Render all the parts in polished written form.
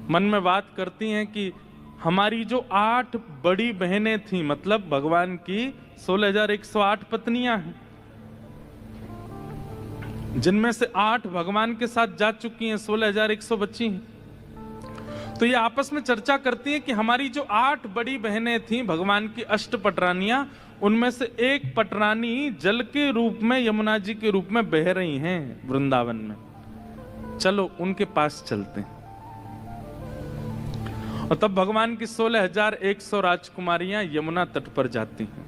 मन में बात करती हैं कि हमारी जो 8 बड़ी बहनें थीं, मतलब भगवान की 16,108 पत्नियां हैं, जिनमें से 8 भगवान के साथ जा चुकी हैं, 16,100 बची हैं। तो ये आपस में चर्चा करती हैं कि हमारी जो 8 बड़ी बहनें थीं भगवान की अष्ट पटरानियां, उनमें से एक पटरानी जल के रूप में यमुना जी के रूप में बह रही हैं वृंदावन में, चलो उनके पास चलते हैं। और तब भगवान की 16,100 राजकुमारियां यमुना तट पर जाती हैं।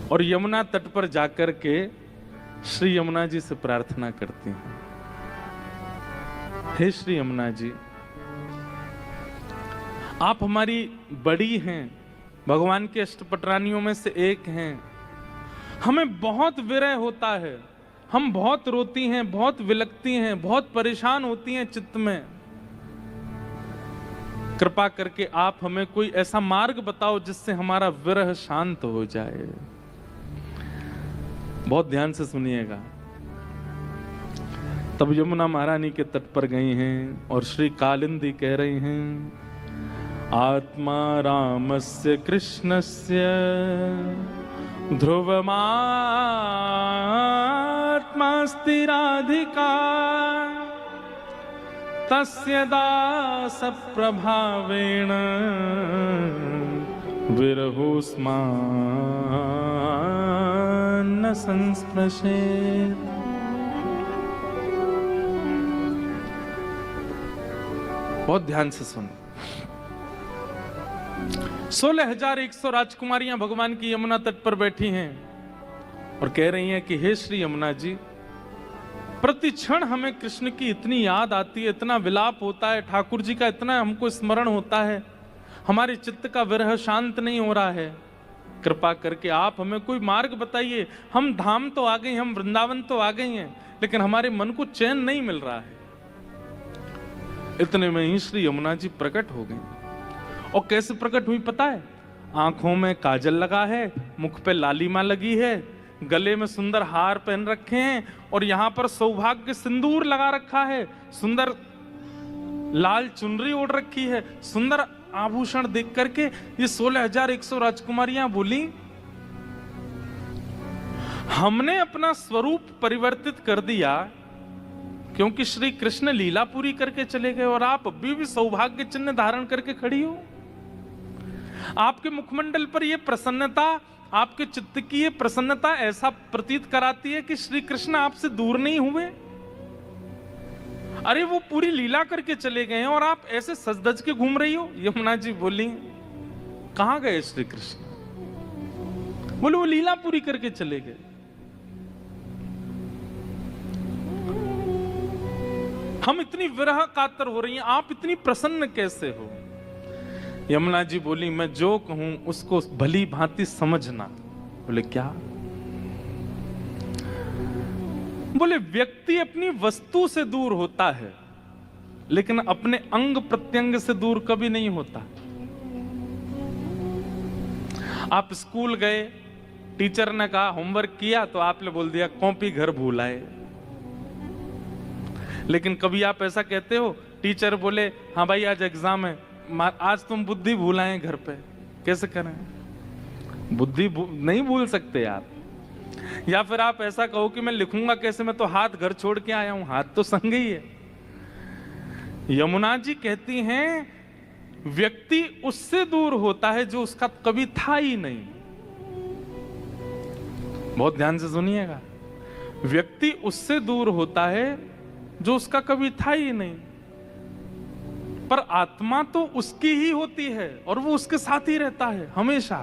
और यमुना तट पर जाकर के श्री यमुना जी से प्रार्थना करती हैं, हे श्री यमुना जी, आप हमारी बड़ी हैं, भगवान के अष्टपटरानियों में से एक हैं। हमें बहुत विरह होता है, हम बहुत रोती हैं, बहुत विलकती हैं, बहुत परेशान होती हैं चित्त में। कृपा करके आप हमें कोई ऐसा मार्ग बताओ जिससे हमारा विरह शांत हो जाए। बहुत ध्यान से सुनिएगा। तब यमुना महारानी के तट पर गई हैं और श्री कालिंदी कह रही हैं, आत्मा रामस्य कृष्णस्य ध्रुवमात्मास्ति राधिका तस्य दास प्रभावेण विरहोस्मान संस्पृशेत्। बहुत ध्यान से सुनो। 16,100 राजकुमारियां भगवान की यमुना तट पर बैठी हैं और कह रही हैं कि हे श्री यमुना जी, प्रति क्षण हमें कृष्ण की इतनी याद आती है, इतना विलाप होता है, ठाकुर जी का इतना हमको स्मरण होता है, हमारे चित्त का विरह शांत नहीं हो रहा है। कृपा करके आप हमें कोई मार्ग बताइए। हम धाम तो आ गए, हम वृंदावन तो आ गए हैं, लेकिन हमारे मन को चैन नहीं मिल रहा है। इतने में ही श्री यमुना जी प्रकट हो गई। और कैसे प्रकट हुई पता है? आंखों में काजल लगा है, मुख पे लालिमा लगी है, गले में सुंदर हार पहन रखे हैं और यहां पर सौभाग्य सिंदूर लगा रखा है, सुंदर लाल चुनरी ओढ़ रखी है, सुंदर आभूषण देख करके ये 16,100 राजकुमारियां बोली, हमने अपना स्वरूप परिवर्तित कर दिया क्योंकि श्री कृष्ण लीला पूरी करके चले गए और आप अभी भी सौभाग्य चिन्ह धारण करके खड़ी हो। आपके मुखमंडल पर यह प्रसन्नता, आपके चित्त की ये प्रसन्नता ऐसा प्रतीत कराती है कि श्री कृष्ण आपसे दूर नहीं हुए। अरे वो पूरी लीला करके चले गए हैं और आप ऐसे सज धज के घूम रही हो। यमुना जी बोली, कहां गए श्री कृष्ण? बोले वो लीला पूरी करके चले गए। हम इतनी विरह कातर हो रही हैं, आप इतनी प्रसन्न कैसे हो? यमुना जी बोली, मैं जो कहूं उसको भली भांति समझना। बोले क्या? बोले व्यक्ति अपनी वस्तु से दूर होता है लेकिन अपने अंग प्रत्यंग से दूर कभी नहीं होता। आप स्कूल गए, टीचर ने कहा होमवर्क किया तो आपने बोल दिया कॉपी घर भूल आए। लेकिन कभी आप ऐसा कहते हो, टीचर बोले हाँ भाई आज एग्जाम है, आज तुम बुद्धि भूल आए घर पे, कैसे करें? बुद्धि नहीं भूल सकते आप। या फिर आप ऐसा कहो कि मैं लिखूंगा कैसे, मैं तो हाथ घर छोड़ के आया हूं, हाथ तो संग ही है। यमुना जी कहती हैं व्यक्ति उससे दूर होता है जो उसका कभी था ही नहीं। बहुत ध्यान से सुनिएगा, व्यक्ति उससे दूर होता है जो उसका कभी था ही नहीं, पर आत्मा तो उसकी ही होती है और वो उसके साथ ही रहता है हमेशा।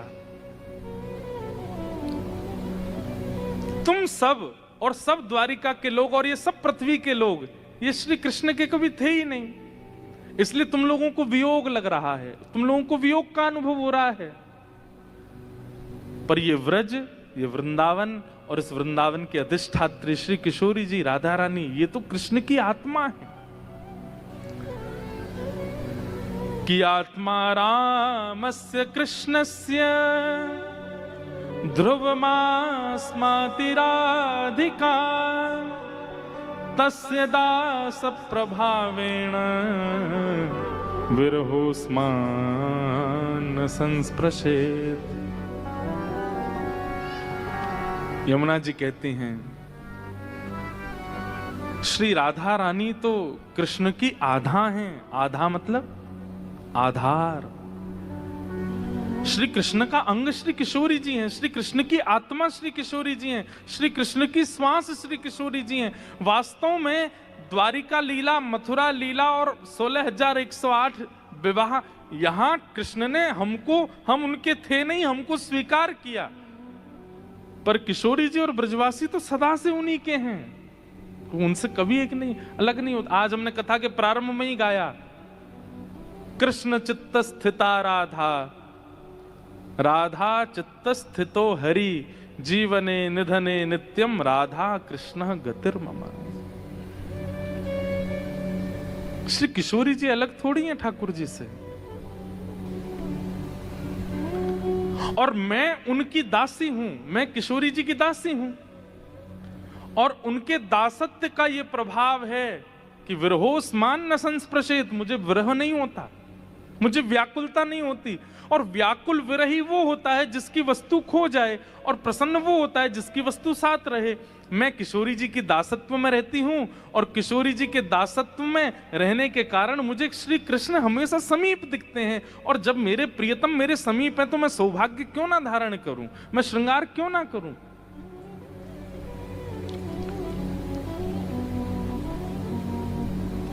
तुम सब और सब द्वारिका के लोग और ये सब पृथ्वी के लोग ये श्री कृष्ण के कभी थे ही नहीं, इसलिए तुम लोगों को वियोग लग रहा है, तुम लोगों को वियोग का अनुभव हो रहा है। पर ये व्रज, ये वृंदावन और इस वृंदावन के अधिष्ठात्री श्री किशोरी जी राधा रानी, ये तो कृष्ण की आत्मा है। कि आत्मा रामस्य कृष्णस्य ध्रुवमास्माति राधिका तस्य दास प्रभावेण विरहोस्मान संस्पृशेत। यमुना जी कहती हैं, श्री राधा रानी तो कृष्ण की आधा हैं। आधा मतलब आधार। श्री कृष्ण का अंग श्री किशोरी जी हैं, श्री कृष्ण की आत्मा श्री किशोरी जी हैं, श्री कृष्ण की श्वास श्री किशोरी जी हैं। वास्तव में द्वारिका लीला, मथुरा लीला और 16,108 विवाह, यहां कृष्ण ने हम उनके थे नहीं, हमको स्वीकार किया। पर किशोरी जी और ब्रजवासी तो सदा से उन्हीं के हैं, उनसे कभी एक नहीं अलग नहीं होता। आज हमने कथा के प्रारंभ में ही गाया, कृष्ण चित्त स्थिता राधा, राधा चित्त स्थितो हरि, जीवने निधने नित्यम राधा कृष्ण गतिर्मम। श्री किशोरी जी अलग थोड़ी हैं ठाकुर जी से, और मैं उनकी दासी हूं, मैं किशोरी जी की दासी हूं। और उनके दासत्व का यह प्रभाव है कि विरहोस्मान न संस्पृशेत, मुझे विरह नहीं होता, मुझे व्याकुलता नहीं होती। और व्याकुल विरही वो होता है जिसकी वस्तु खो जाए, और प्रसन्न वो होता है जिसकी वस्तु साथ रहे। मैं किशोरी जी की दासत्व में रहती हूं, और किशोरी जी के दासत्व में रहने के कारण मुझे श्री कृष्ण हमेशा समीप दिखते हैं। और जब मेरे प्रियतम मेरे समीप हैं तो मैं सौभाग्य क्यों ना धारण करूं, मैं श्रृंगार क्यों ना करूं।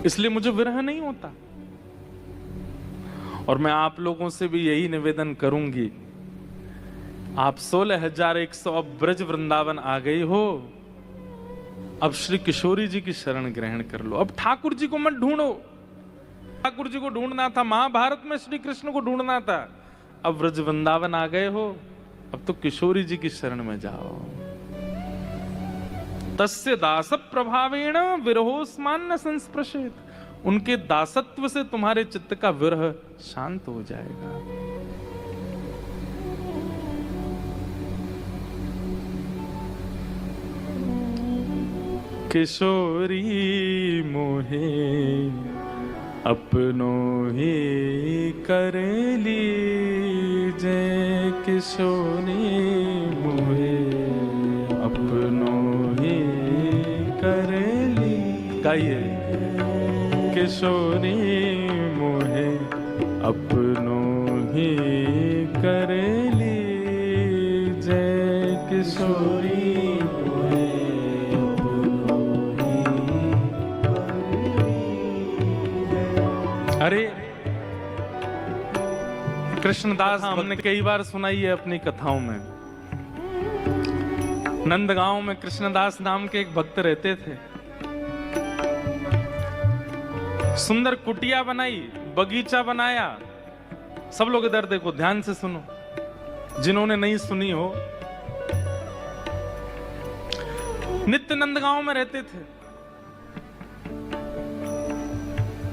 इसलिए मुझे विरह नहीं होता। और मैं आप लोगों से भी यही निवेदन करूंगी, आप 16,100 अब ब्रज वृंदावन आ गई हो, अब श्री किशोरी जी की शरण ग्रहण कर लो। अब ठाकुर जी को मत ढूंढो, ठाकुर जी को ढूंढना था, महाभारत में श्री कृष्ण को ढूंढना था। अब ब्रज वृंदावन आ गए हो, अब तो किशोरी जी की शरण में जाओ। तस्य दास प्रभावेण विरहोस्मान न संस्पृशेत, उनके दासत्व से तुम्हारे चित्त का विरह शांत हो जाएगा। किशोरी मोहे अपनो ही कर लीजे, किशोरी मोहे अपनो ही कर ली। गाइए, किशोरी मोहे अपनो ही कर लीजे, किशोरी मोहे अपनो ही कर लीजे। अरे कृष्णदास हमने कई बार सुनाई है अपनी कथाओं में। नंदगांव में कृष्णदास नाम के एक भक्त रहते थे। सुंदर कुटिया बनाई, बगीचा बनाया। सब लोग इधर देखो, ध्यान से सुनो, जिन्होंने नहीं सुनी हो। नित्य नंदगांव में रहते थे,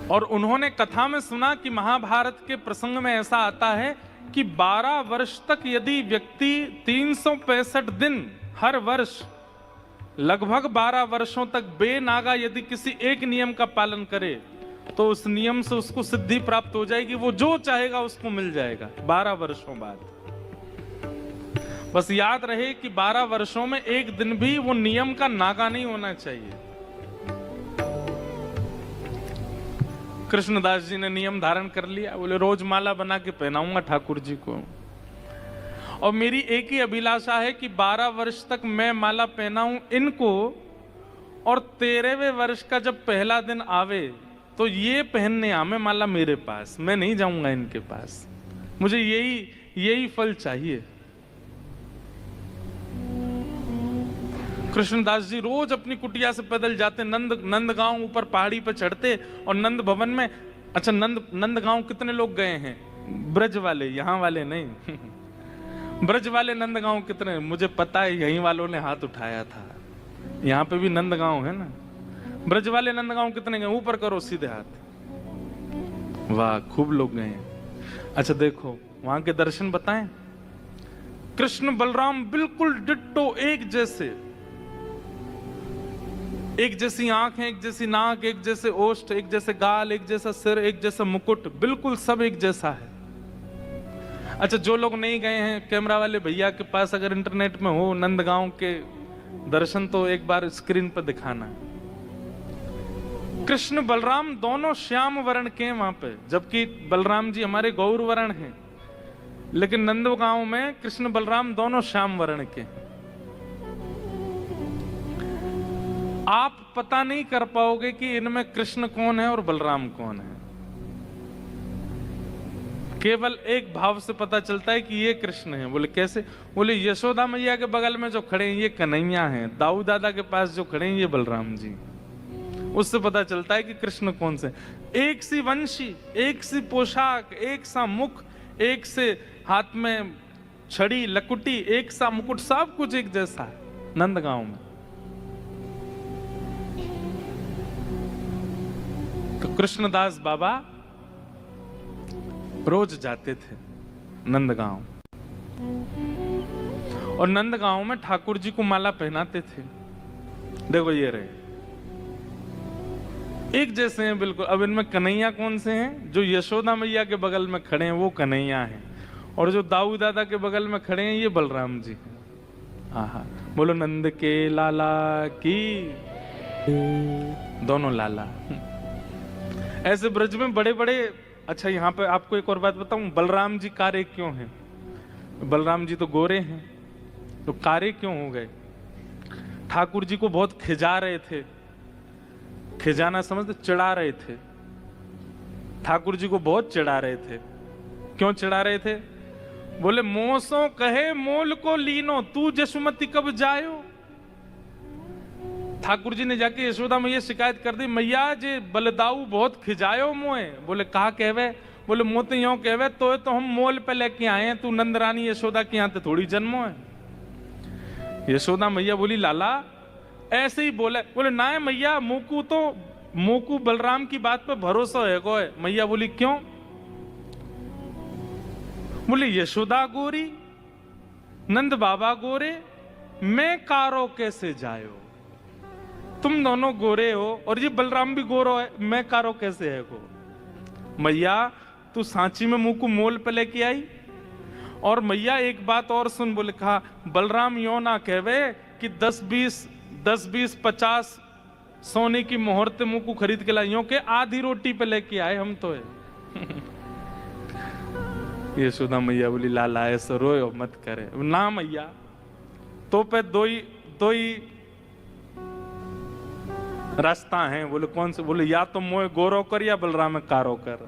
और उन्होंने कथा में सुना कि महाभारत के प्रसंग में ऐसा आता है कि 12 वर्ष तक यदि व्यक्ति 365 दिन हर वर्ष लगभग 12 वर्षों तक बेनागा यदि किसी एक नियम का पालन करे तो उस नियम से उसको सिद्धि प्राप्त हो जाएगी, वो जो चाहेगा उसको मिल जाएगा 12 वर्षों बाद। बस याद रहे कि 12 वर्षों में एक दिन भी वो नियम का नागा नहीं होना चाहिए। कृष्णदास जी ने नियम धारण कर लिया, बोले रोज माला बना के पहनाऊंगा ठाकुर जी को, और मेरी एक ही अभिलाषा है कि 12 वर्ष तक मैं माला पहनाऊं इनको, और 13वें वर्ष का जब पहला दिन आवे तो ये पहनने आवे माला मेरे पास, मैं नहीं जाऊंगा इनके पास। मुझे यही फल चाहिए। कृष्णदास जी रोज अपनी कुटिया से पैदल जाते, नंदगांव ऊपर पहाड़ी पर चढ़ते, और नंद भवन में। अच्छा, नंदगांव कितने लोग गए हैं? ब्रज वाले, यहाँ वाले नहीं। ब्रज वाले नंदगांव कितने? मुझे पता है, यहीं वालों ने हाथ उठाया था। यहाँ पे भी नंदगांव है ना। ब्रज वाले नंदगांव कितने गए? ऊपर करो सीधे हाथ। वाह, खूब लोग गए हैं। अच्छा देखो, वहां के दर्शन बताएं। कृष्ण बलराम बिल्कुल डिट्टो एक जैसे, एक जैसी आंखें, एक जैसी नाक, एक जैसे ओष्ठ, एक जैसे गाल, एक जैसा सिर, एक जैसा मुकुट, बिल्कुल सब एक जैसा है। अच्छा, जो लोग नहीं गए हैं, कैमरा वाले भैया के पास अगर इंटरनेट में हो नंदगांव के दर्शन, तो एक बार स्क्रीन पर दिखाना। कृष्ण बलराम दोनों श्याम वर्ण के हैं वहां पे, जबकि बलराम जी हमारे गौर वर्ण हैं, लेकिन नंदगांव में कृष्ण बलराम दोनों श्याम वर्ण के हैं। आप पता नहीं कर पाओगे कि इनमें कृष्ण कौन है और बलराम कौन है। केवल एक भाव से पता चलता है कि ये कृष्ण है। बोले कैसे? बोले यशोदा मैया के बगल में जो खड़े हैं ये कन्हैया हैं, दाऊ दादा के पास जो खड़े हैं ये बलराम जी। उससे पता चलता है कि कृष्ण कौन से। एक सी वंशी, एक सी पोशाक, एक सा मुख, एक से हाथ में छड़ी लकुटी, एक सा मुकुट, सब कुछ एक जैसा है नंदगांव में। तो कृष्णदास बाबा रोज जाते थे नंदगांव, और नंदगांव में ठाकुर जी को माला पहनाते थे। देखो ये रहे, एक जैसे हैं बिल्कुल। अब इनमें कन्हैया कौन से हैं? जो यशोदा मैया के बगल में खड़े हैं वो कन्हैया हैं, और जो दाऊ दादा के बगल में खड़े हैं ये बलराम जी हैं। आहा, बोलो नंद के लाला की। दोनों लाला। ऐसे ब्रज में बड़े बड़े। अच्छा, यहाँ पे आपको एक और बात बताऊं, बलराम जी कारे क्यों हैं? बलराम जी तो गोरे हैं, तो कारे क्यों हो गए? ठाकुर जी को बहुत खिजा रहे थे। खिजाना समझते? चिढ़ा रहे थे। ठाकुर जी को बहुत चिढ़ा रहे थे। क्यों चिढ़ा रहे थे? बोले मोसो कहे मोल को लीनो, तू जसुमती कब जायो। ठाकुर जी ने जाके यशोदा मैया शिकायत कर दी, मैया जे बलदाऊ बहुत खिजायो मोए। बोले कहा कहवे? बोले मो तो यो कहवे, तो हम मोल पे लेके आए हैं, तू नंद रानी यशोदा के यहाँ थोड़ी जन्मो है। यशोदा मैया बोली लाला ऐसे ही बोले। बोले ना है मैया, मोकू बलराम की बात पे भरोसा है गो है। मैया बोली क्यों? बोले यशोदा गोरी, नंद बाबा गोरे, मैं कारो कैसे जायो? तुम दोनों गोरे हो और ये बलराम भी गोरो है, मैं कारो कैसे है गो? मैया तू सांची में मुंह को मोल पे लेके आई। और मैया एक बात और सुन। बोले कहा बलराम यो ना कहवे कि 10-20 50 सोने की मोहरते मुंह को खरीद के लाइयों के आधी रोटी पे लेके आए हम तो है। यशोदा मैया बोली लाला ऐसा रोयो मत करे ना मैया, तो पे दो ही रास्ता है। बोले कौन से? बोले या तो मोए गोरो कर या बलराम कारो कर।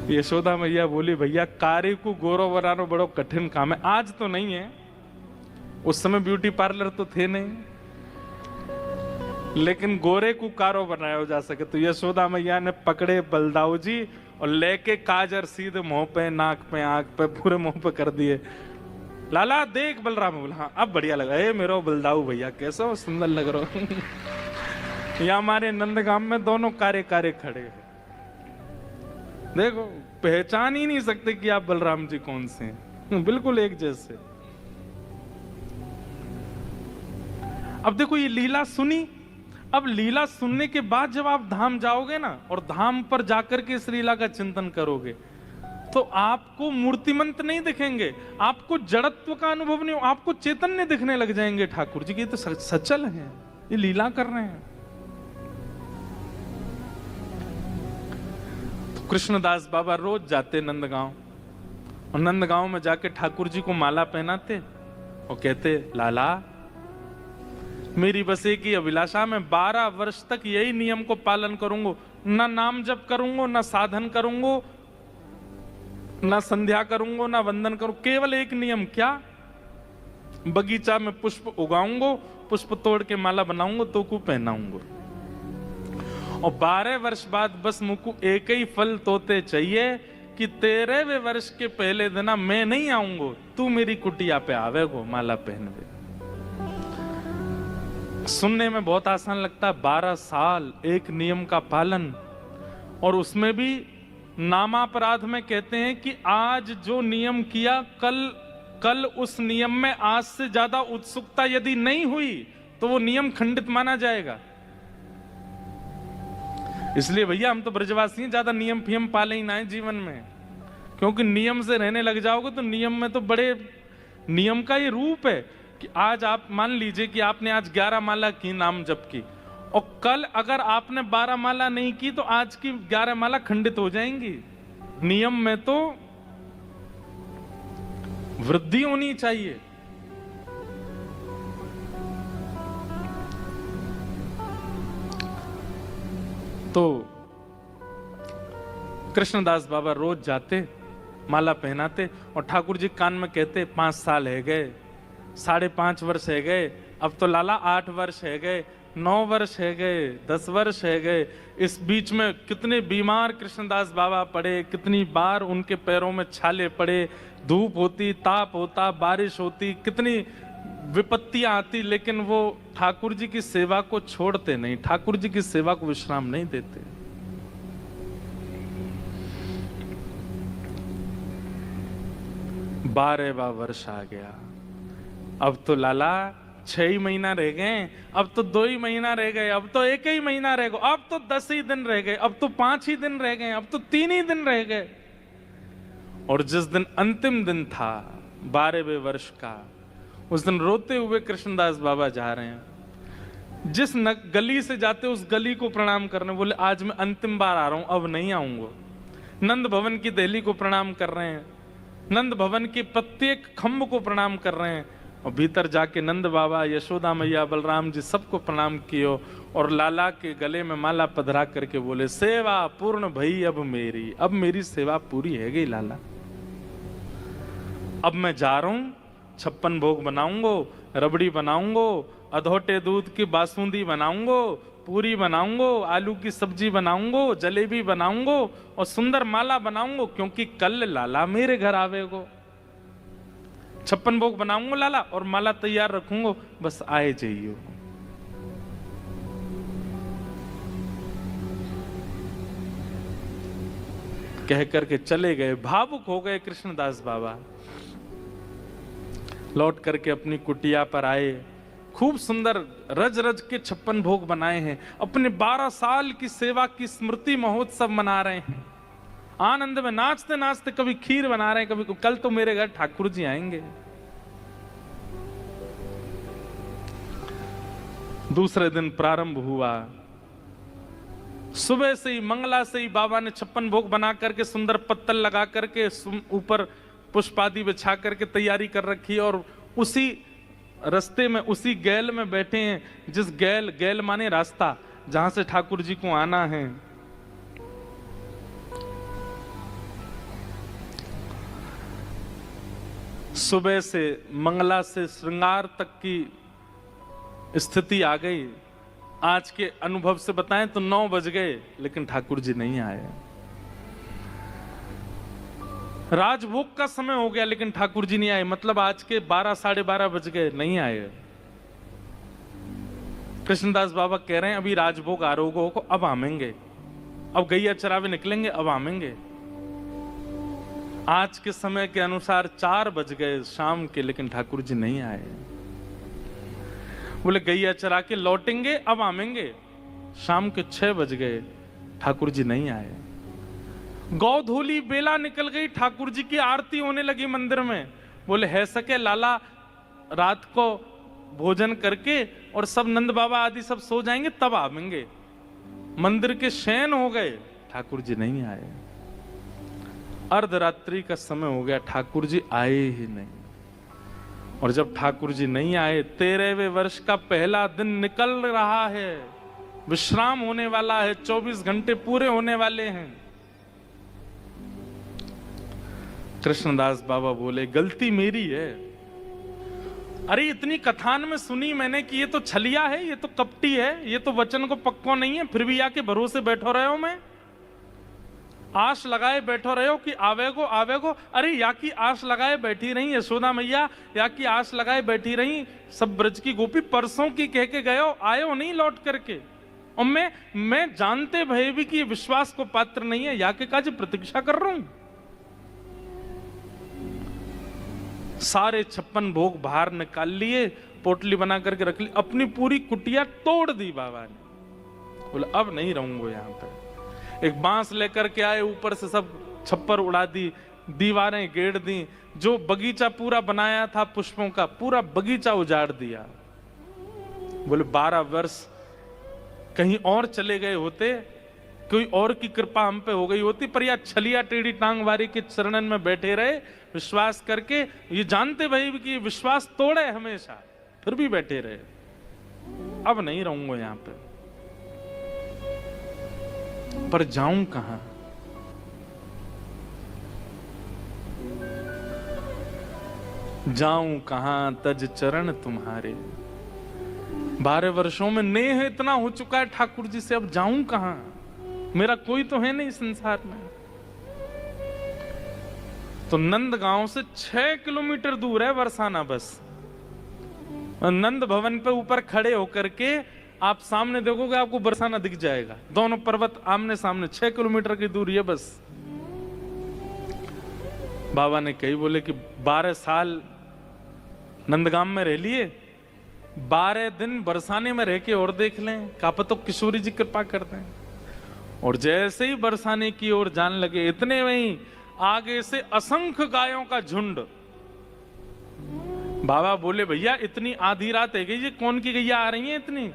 यशोदा मैया बोली भैया कारी को गोरो बनाना बड़ो कठिन काम है। आज तो नहीं है, उस समय ब्यूटी पार्लर तो थे नहीं, लेकिन गोरे को कारो बनाया जा सके। तो यशोदा मैया ने पकड़े बलदाऊ जी और लेके काजर सीधे मुंह पे, नाक पे, आंख पे, पूरे मुंह पे कर दिए। लाला देख बलराम। बोला हाँ अब बढ़िया लगा। ए मेरा बलदाऊ भैया कैसा सुंदर लग रहा हो। यहाँ हमारे नंदगाम में दोनों कारे कारे खड़े हैं। देखो पहचान ही नहीं सकते कि आप बलराम जी कौन से हैं। बिल्कुल एक जैसे। अब देखो ये लीला सुनी। अब लीला सुनने के बाद जब आप धाम जाओगे ना, और धाम पर जाकर के इस लीला का चिंतन करोगे, तो आपको मूर्तिमंत नहीं दिखेंगे, आपको जड़त्व का अनुभव नहीं हो, आपको चैतन्य दिखने लग जाएंगे। ठाकुर जी की तो सचल हैं, ये लीला कर रहे हैं। तो कृष्णदास बाबा रोज जाते नंदगांव, और नंदगांव में जाके ठाकुर जी को माला पहनाते और कहते लाला मेरी बस एक ही अभिलाषा, मैं 12 वर्ष तक यही नियम को पालन करूंगा। ना नाम जप करूंगा, ना साधन करूंगा, ना संध्या करूंगा, ना वंदन करूं। केवल एक नियम, क्या? बगीचा में पुष्प उगाऊंगा, पुष्प तोड़ के माला बनाऊंगा, तो को पहनाऊंगा। और 12 वर्ष बाद बस मुझको एक ही फल तोते चाहिए कि 13वें वर्ष के पहले दिन मैं नहीं आऊंगा, तू मेरी कुटिया पे आवेगो माला पहनवे। सुनने में बहुत आसान लगता है, 12 साल एक नियम का पालन, और उसमें भी नामापराध में कहते हैं कि आज जो नियम किया, कल उस नियम में आज से ज्यादा उत्सुकता यदि नहीं हुई तो वो नियम खंडित माना जाएगा। इसलिए भैया हम तो ब्रजवासी हैं, ज्यादा नियम फियम पाले ही ना है जीवन में, क्योंकि नियम से रहने लग जाओगे तो नियम में तो बड़े, नियम का ये रूप है कि आज आप मान लीजिए कि आपने आज 11 माला की नाम जप की, और कल अगर आपने 12 माला नहीं की तो आज की 11 माला खंडित हो जाएंगी। नियम में तो वृद्धि होनी चाहिए। तो कृष्णदास बाबा रोज जाते, माला पहनाते, और ठाकुर जी कान में कहते 5 साल है गए, 5.5 वर्ष है गए, अब तो लाला 8 वर्ष है गए, 9 वर्ष है गए, 10 वर्ष है गए। इस बीच में कितने बीमार कृष्णदास बाबा पड़े, कितनी बार उनके पैरों में छाले पड़े, धूप होती, ताप होता, बारिश होती, कितनी विपत्तियां आती, लेकिन वो ठाकुर जी की सेवा को छोड़ते नहीं, ठाकुर जी की सेवा को विश्राम नहीं देते। 12वां वर्ष आ गया, अब तो लाला 6 ही महीना रह गए, अब तो 2 ही महीना रह गए, अब तो 1 ही महीना रह गया, अब तो 10 ही दिन रह गए, अब तो 5 ही दिन रह गए, अब तो 3 ही दिन रह गए। और जिस दिन अंतिम दिन था 12वें वर्ष का, उस दिन रोते हुए कृष्णदास बाबा जा रहे हैं, जिस गली से जाते उस गली को प्रणाम करने, बोले आज मैं अंतिम बार आ रहा हूं, अब नहीं आऊंगा। नंद भवन की दहली को प्रणाम कर रहे हैं, नंद भवन के प्रत्येक खंभ को प्रणाम कर रहे हैं, और भीतर जाके नंद बाबा, यशोदा मैया, बलराम जी सबको प्रणाम कियो, और लाला के गले में माला पधरा करके बोले सेवा पूर्ण भई अब मेरी, अब मेरी सेवा पूरी है गई लाला, अब मैं जा रहा हूं, 56 भोग बनाऊंगो, रबड़ी बनाऊंगो, अधोटे दूध की बासुंदी बनाऊंगो, पूरी बनाऊंगो, आलू की सब्जी बनाऊंगो, जलेबी बनाऊंगो, और सुंदर माला बनाऊंगो, क्योंकि कल लाला मेरे घर आवेगो। 56 भोग बनाऊंगो लाला, और माला तैयार रखूंगो, बस आए जाइयो। कह करके चले गए, भावुक हो गए कृष्णदास बाबा। लौट करके अपनी कुटिया पर आए, खूब सुंदर रज रज के 56 भोग बनाए हैं, अपने 12 साल की सेवा की स्मृति महोत्सव मना रहे हैं, आनंद में नाचते नाचते, कभी खीर बना रहे हैं, कभी कल तो मेरे घर ठाकुर जी आएंगे। दूसरे दिन प्रारंभ हुआ, सुबह से ही मंगला से ही बाबा ने 56 भोग बना करके, सुंदर पत्तल लगा करके, ऊपर पुष्पादि बिछा करके तैयारी कर रखी, और उसी रास्ते में, उसी गैल में बैठे हैं, जिस गैल माने रास्ता, जहां से ठाकुर जी को आना है। सुबह से मंगला से श्रृंगार तक की स्थिति आ गई। आज के अनुभव से बताएं तो 9 बज गए, लेकिन ठाकुर जी नहीं आए। राजभोग का समय हो गया, लेकिन ठाकुर जी नहीं आए, मतलब आज के 12 साढ़े 12 बज गए, नहीं आए। कृष्णदास बाबा कह रहे हैं अभी राजभोग आरोग्य को अब आमेंगे, अब गैया चरावे निकलेंगे, अब आमेंगे। आज के समय के अनुसार 4 बज गए शाम के, लेकिन ठाकुर जी नहीं आए। बोले गैया चरा के लौटेंगे, अब आमेंगे। शाम के 6 बज गए, ठाकुर जी नहीं आए। गौधोली बेला निकल गई, ठाकुर जी की आरती होने लगी मंदिर में। बोले है सके लाला रात को भोजन करके और सब नंद बाबा आदि सब सो जाएंगे, तब आवेंगे। मंदिर के शयन हो गए, ठाकुर जी नहीं आए। अर्धरात्रि का समय हो गया, ठाकुर जी आए ही नहीं। और जब ठाकुर जी नहीं आए, 13वें वर्ष का पहला दिन निकल रहा है, विश्राम होने वाला है, 24 घंटे पूरे होने वाले हैं। कृष्णदास बाबा बोले गलती मेरी है। अरे इतनी कथान में सुनी मैंने कि ये तो छलिया है, ये तो कपटी है, ये तो वचन को पक्को नहीं है, फिर भी आके भरोसे बैठो रहे हो। मैं आश लगाए बैठो रहे हो कि आवेगो आवेगो। अरे या की आश लगाए बैठी रही यशोदा मैया, या की आश लगाए बैठी रही सब ब्रज की गोपी, परसों की कह के गए हो, आए हो नहीं लौट करके। और मैं जानते भय भी कि ये विश्वास को पात्र नहीं है, या के काज प्रतीक्षा कर रहा हूं। सारे 56 भोग बाहर निकाल लिए पोटली बना करके रख ली, अपनी पूरी कुटिया तोड़ दी बाबा ने। बोले अब नहीं रहूंगा यहाँ पे। एक बांस लेकर के आए, ऊपर से सब छप्पर उड़ा दी, दीवारें गेड़ दी, जो बगीचा पूरा बनाया था पुष्पों का, पूरा बगीचा उजाड़ दिया। बोले 12 वर्ष कहीं और चले गए होते, कोई और की कृपा हम पे हो गई होती, पर यह छलिया टेढ़ी टांग वारी के चरणन में बैठे रहे विश्वास करके, ये जानते भाई कि विश्वास तोड़े हमेशा, फिर भी बैठे रहे। अब नहीं रहूंगा यहां पे, पर जाऊं कहां? जाऊं कहां तज चरण तुम्हारे। 12 वर्षों में नेह इतना हो चुका है ठाकुर जी से, अब जाऊं कहां? मेरा कोई तो है नहीं संसार में। तो नंदगांव से 6 किलोमीटर दूर है बरसाना बस। नंद भवन पे ऊपर खड़े होकर के आप सामने देखोगे, आपको बरसाना दिख जाएगा। दोनों पर्वत आमने सामने, 6 किलोमीटर की दूरी है बस। बाबा ने कही, बोले कि 12 साल नंदगांव में रह लिए, 12 दिन बरसाने में रह के और देख लें, कापा तो किशोरी जी कृपा करते हैं। और जैसे ही बरसाने की ओर जान लगे, इतने में ही आगे से असंख्य गायों का झुंड। बाबा बोले, भैया इतनी आधी रात है गई, ये कौन की गैया आ रही है इतनी?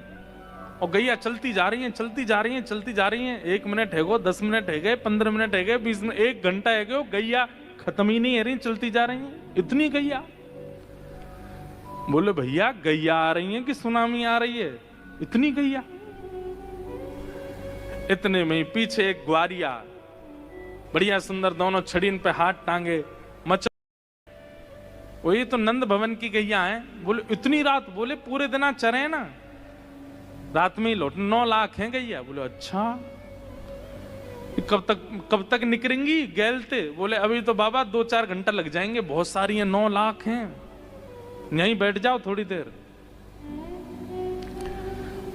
और गैया चलती जा रही हैं, चलती जा रही हैं, चलती जा रही हैं। 1 मिनट है गो, 10 मिनट है गए, 15 मिनट है गए, 20 मिनट, 1 घंटा है गए, गैया खत्म ही नहीं है रही, चलती जा रही हैं। इतनी गैया? बोले भैया गैया आ रही है कि सुनामी आ रही है? इतनी गैया? इतने में पीछे एक ग्वारिया बढ़िया सुंदर, दोनों छड़ीन पे हाथ टांगे, मच वही तो नंद भवन की गैया है। बोले इतनी रात? बोले पूरे दिन चरे ना, रात में ही लौट। 9 लाख हैं गैया। बोले अच्छा, कब तक निकलेंगी गैलते? बोले अभी तो बाबा 2-4 घंटा लग जाएंगे, बहुत सारी हैं, 9 लाख हैं, यहीं बैठ जाओ थोड़ी देर।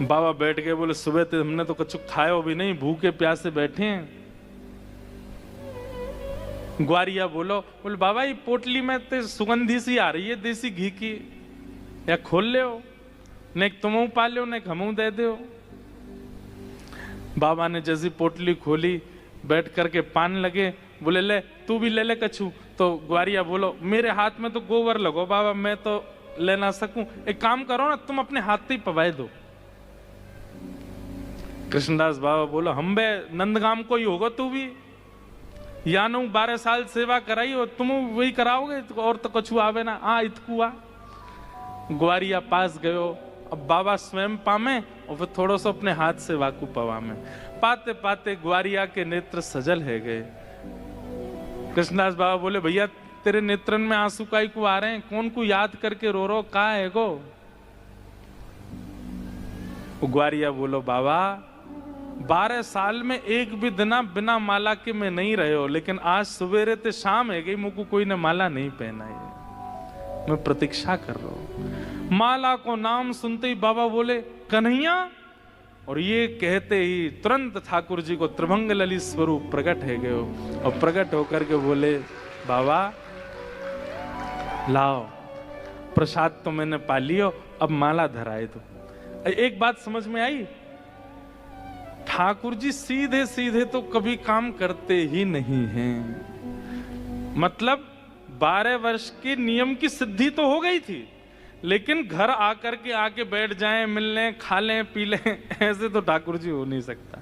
बाबा बैठ गए। बोले सुबह तो हमने तो कुछ खाया भी नहीं, भूखे प्यासे बैठे हैं। ग्वारिया बोले बाबा ये पोटली में तो सुगंधी सी आ रही है देसी घी की, या खोल ले हो, ने तुम पा लो ने हमू दे दो। बाबा ने जैसी पोटली खोली, बैठ करके पान लगे। बोले ले तू भी ले ले कछु। तो ग्वारिया बोलो मेरे हाथ में तो गोबर लगो बाबा, मैं तो ले ना सकूं, एक काम करो ना तुम अपने हाथ से ही पवाए दो। कृष्णदास बाबा बोलो हम बे नंदगाम को ही होगा तू भी, या नु 12 साल सेवा कराई और तुम वही कराओगे, और तो कछु आवे ना। आ इतकू आ। ग्वारिया पास गयो। अब बाबा स्वयं पामे और फिर थोड़ा सा अपने हाथ से वाकू पवा में। पाते पाते ग्वारिया के नेत्र सजल है गए। कृष्णदास बाबा बोले भैया तेरे नेत्रन में आंसू काई को आ रहे हैं, कौन को याद करके रो रो, कहा है गो? ग्वारिया बोलो बाबा 12 साल में एक भी दिन बिना माला के मैं नहीं रहे हो, लेकिन आज सवेरे ते शाम है गई मुझको कोई ने माला नहीं पहना है, मैं प्रतीक्षा कर रहा हूं। माला को नाम सुनते ही बाबा बोले कन्हैया, और ये कहते ही तुरंत ठाकुर जी को त्रिभंग ललित स्वरूप प्रकट है गए। और प्रकट होकर के बोले बाबा लाओ प्रसाद तो मैंने पा लियो, अब माला धराए दो। एक बात समझ में आई, ठाकुर जी सीधे सीधे तो कभी काम करते ही नहीं हैं। मतलब 12 वर्ष के नियम की सिद्धि तो हो गई थी, लेकिन घर आकर के आके बैठ जाएं, मिल लें, खा लें, पी लें, ऐसे तो ठाकुर जी हो नहीं सकता।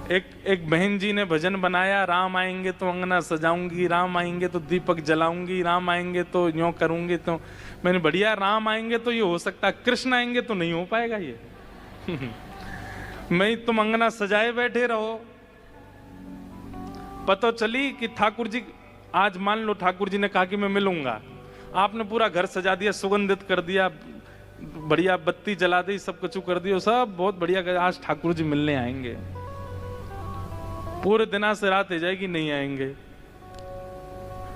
एक बहन जी ने भजन बनाया, राम आएंगे तो अंगना सजाऊंगी, राम आएंगे तो दीपक जलाऊंगी, राम आएंगे तो यूं करूंगी। तो मैंने बढ़िया, राम आएंगे तो ये हो सकता, कृष्ण आएंगे तो नहीं हो पाएगा ये। मैं तुम अंगना सजाए बैठे रहो। पता चली कि ठाकुर जी, आज मान लो ठाकुर जी ने कहा कि मैं मिलूंगा, आपने पूरा घर सजा दिया, सुगंधित कर दिया, बढ़िया बत्ती जला दी, सब कुछ कर दिया, सब बहुत बढ़िया, आज ठाकुर जी मिलने आएंगे। पूरे दिन से रात हो जाएगी, नहीं आएंगे।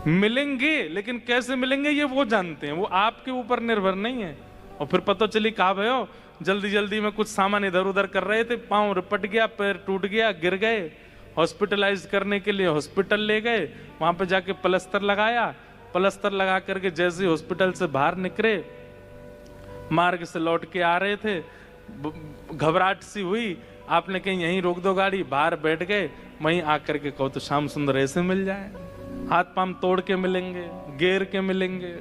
मिलेंगे, लेकिन कैसे मिलेंगे ये वो जानते हैं, वो आपके ऊपर निर्भर नहीं है। और फिर पता चली कहा भयो जल्दी जल्दी में कुछ सामान इधर उधर कर रहे थे, पांव रिपट गया, पैर टूट गया, गिर गए, हॉस्पिटलाइज करने के लिए हॉस्पिटल ले गए, वहां पे जाके प्लास्टर लगाया, प्लास्टर लगा करके जैसे हॉस्पिटल से बाहर निकले मार्ग से लौट के आ रहे थे, घबराहट सी हुई, आपने कहीं यहीं रोक दो गाड़ी, बाहर बैठ गए, वहीं आकर के कहो तो श्याम सुंदर ऐसे मिल जाए, हाथ पांव तोड़ के मिलेंगे, गेर के मिलेंगे,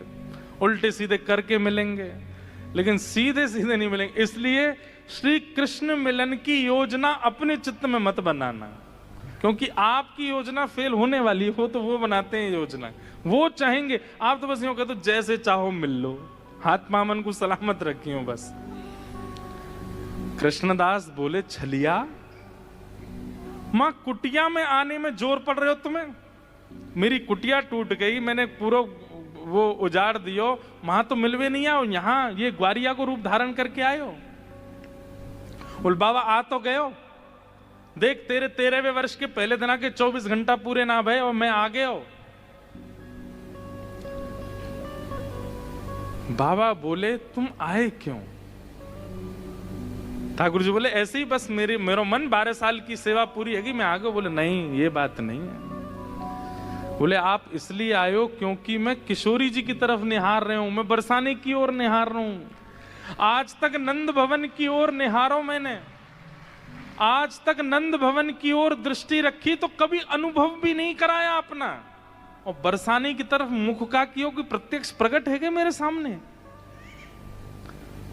उल्टे सीधे करके मिलेंगे, लेकिन सीधे सीधे नहीं मिलेंगे। इसलिए श्री कृष्ण मिलन की योजना अपने चित्त में मत बनाना, क्योंकि आपकी योजना फेल होने वाली हो तो वो बनाते हैं योजना, वो चाहेंगे, आप तो बस यूं कहते जैसे चाहो मिल लो, हाथ मामन को सलामत रखी हो बस। कृष्णदास बोले छलिया, मां कुटिया में आने में जोर पड़ रहे हो तुम्हें, मेरी कुटिया टूट गई, मैंने पूरा वो उजाड़ दियो, वहां तो मिलवे नहीं आओ, यहां ये ग्वारिया को रूप धारण करके आए हो। बोल बाबा आ तो गए हो, देख तेरे 13वें वर्ष के पहले दिन के 24 घंटा पूरे ना भय और मैं आ गए हो। बाबा बोले तुम आए क्यों? ठाकुर जी बोले ऐसे ही बस मेरा मन 12 साल की सेवा पूरी है कि मैं आ गया। बोले नहीं ये बात नहीं है। बोले आप इसलिए आए हो क्योंकि मैं किशोरी जी की तरफ निहार रहे हूं, मैं बरसाने की ओर निहार रहा हूं। आज तक नंद भवन की ओर निहारो, मैंने आज तक नंद भवन की ओर दृष्टि रखी तो कभी अनुभव भी नहीं कराया अपना, और बरसाने की तरफ मुख का कियो कि प्रत्यक्ष प्रकट है क्या मेरे सामने।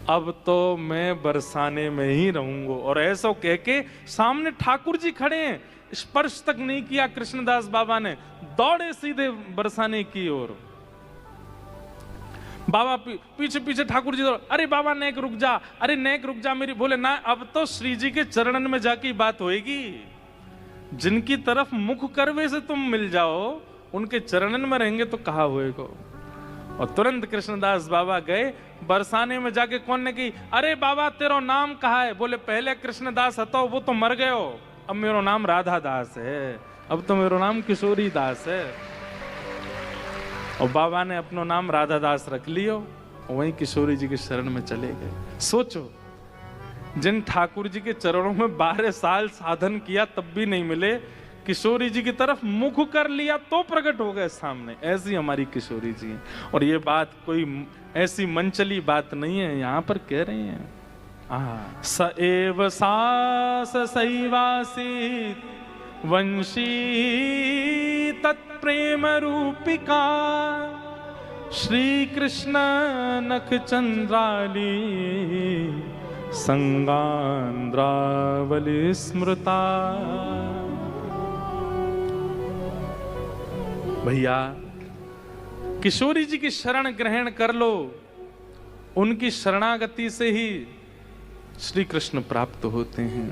अब तो मैं बरसाने में ही रहूंगा। और ऐसा कह के सामने ठाकुर जी खड़े हैं, स्पर्श तक नहीं किया कृष्णदास बाबा ने, दौड़े सीधे बरसाने की ओर। बाबा पीछे पीछे ठाकुर जी, अरे बाबा नेक रुक जा, अरे नेक रुक जा मेरी। बोले ना अब तो श्री जी के चरणन में जाके बात होएगी, जिनकी तरफ मुख करवे से तुम मिल जाओ उनके चरणन में रहेंगे तो कहा होएगा। और तुरंत कृष्णदास बाबा गए बरसाने में जाके, कौन ने की, अरे बाबा तेरा नाम कहा है? बोले पहले कृष्णदास हतो वो तो मर गए हो, अब मेरा नाम राधा दास है, अब तो मेरा नाम किशोरी दास है। और बाबा ने अपना नाम राधा दास रख लियो, वहीं किशोरी जी के शरण में चले गए। सोचो जिन ठाकुर जी के चरणों में 12 साल साधन किया तब भी नहीं मिले, किशोरी जी की तरफ मुख कर लिया तो प्रकट हो गए सामने। ऐसी हमारी किशोरी जी। और ये बात कोई ऐसी मनचली बात नहीं है, यहां पर कह रहे हैं स एव सास सैवासीत वंशी तत्प्रेम रूपिका श्री कृष्ण नख चंद्राली संगांद्रावली स्मृता। भैया किशोरी जी की शरण ग्रहण कर लो, उनकी शरणागति से ही श्री कृष्ण प्राप्त होते हैं।